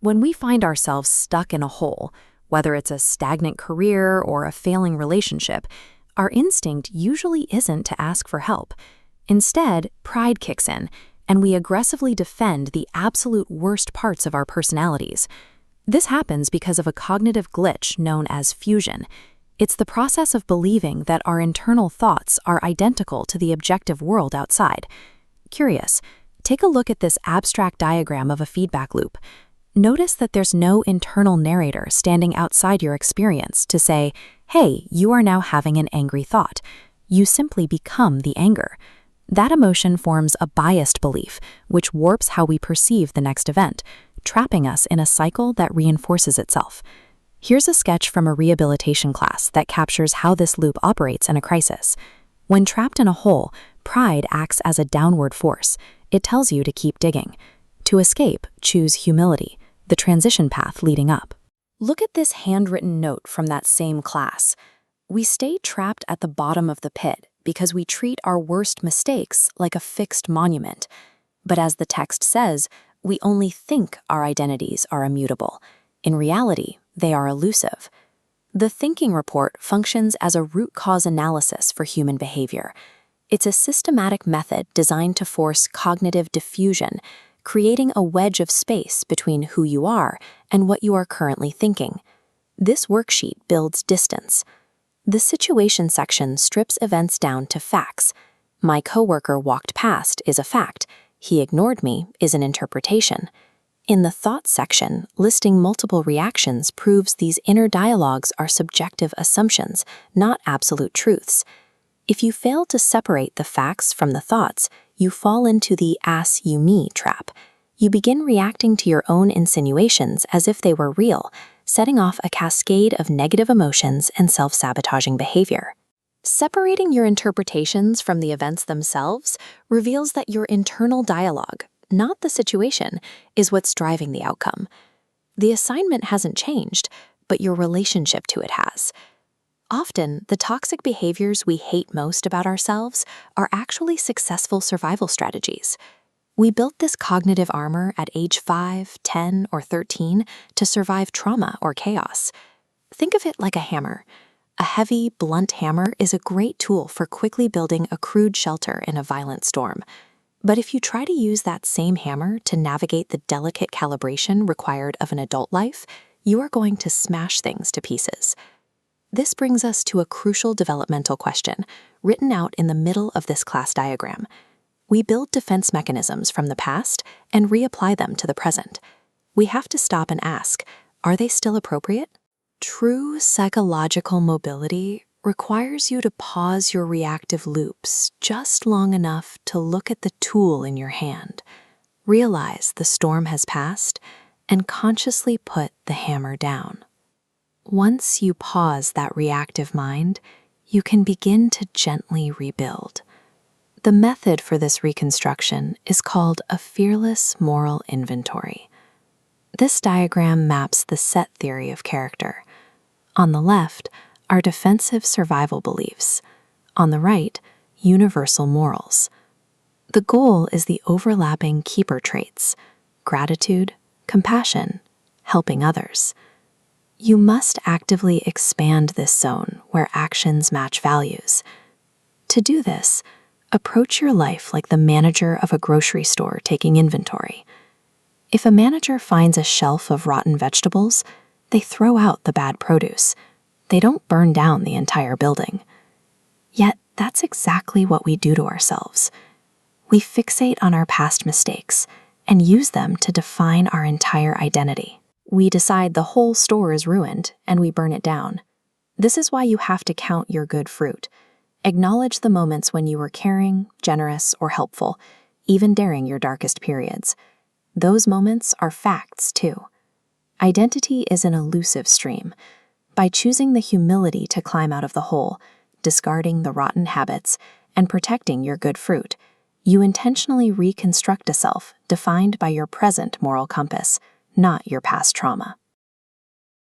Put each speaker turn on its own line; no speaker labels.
When we find ourselves stuck in a hole, whether it's a stagnant career or a failing relationship, our instinct usually isn't to ask for help. Instead, pride kicks in, and we aggressively defend the absolute worst parts of our personalities. This happens because of a cognitive glitch known as fusion. It's the process of believing that our internal thoughts are identical to the objective world outside. Curious, take a look at this abstract diagram of a feedback loop. Notice that there's no internal narrator standing outside your experience to say, hey, you are now having an angry thought. You simply become the anger. That emotion forms a biased belief, which warps how we perceive the next event, trapping us in a cycle that reinforces itself. Here's a sketch from a rehabilitation class that captures how this loop operates in a crisis. When trapped in a hole, pride acts as a downward force. It tells you to keep digging. To escape, choose humility, the transition path leading up. Look at this handwritten note from that same class. We stay trapped at the bottom of the pit because we treat our worst mistakes like a fixed monument. But as the text says, we only think our identities are immutable. In reality, they are elusive. The thinking report functions as a root cause analysis for human behavior. It's a systematic method designed to force cognitive diffusion, creating a wedge of space between who you are and what you are currently thinking. This worksheet builds distance. The situation section strips events down to facts. My coworker walked past is a fact. He ignored me is an interpretation. In the thoughts section, listing multiple reactions proves these inner dialogues are subjective assumptions, not absolute truths. If you fail to separate the facts from the thoughts, you fall into the "ass you me" trap. You begin reacting to your own insinuations as if they were real, setting off a cascade of negative emotions and self-sabotaging behavior. Separating your interpretations from the events themselves reveals that your internal dialogue, not the situation, is what's driving the outcome. The assignment hasn't changed, but your relationship to it has. Often, the toxic behaviors we hate most about ourselves are actually successful survival strategies. We built this cognitive armor at age 5, 10, or 13 to survive trauma or chaos. Think of it like a hammer. A heavy, blunt hammer is a great tool for quickly building a crude shelter in a violent storm. But if you try to use that same hammer to navigate the delicate calibration required of an adult life, you are going to smash things to pieces. This brings us to a crucial developmental question, written out in the middle of this class diagram. We build defense mechanisms from the past and reapply them to the present. We have to stop and ask, are they still appropriate? True psychological mobility requires you to pause your reactive loops just long enough to look at the tool in your hand, realize the storm has passed, and consciously put the hammer down. Once you pause that reactive mind, you can begin to gently rebuild. The method for this reconstruction is called a fearless moral inventory. This diagram maps the set theory of character. On the left are defensive survival beliefs. On the right, universal morals. The goal is the overlapping keeper traits: gratitude, compassion, helping others. You must actively expand this zone where actions match values. To do this, approach your life like the manager of a grocery store taking inventory. If a manager finds a shelf of rotten vegetables, they throw out the bad produce. They don't burn down the entire building. Yet, that's exactly what we do to ourselves. We fixate on our past mistakes and use them to define our entire identity. We decide the whole store is ruined and we burn it down. This is why you have to count your good fruit. Acknowledge the moments when you were caring, generous, or helpful, even during your darkest periods. Those moments are facts, too. Identity is an elusive stream. By choosing the humility to climb out of the hole, discarding the rotten habits, and protecting your good fruit, you intentionally reconstruct a self defined by your present moral compass, not your past trauma.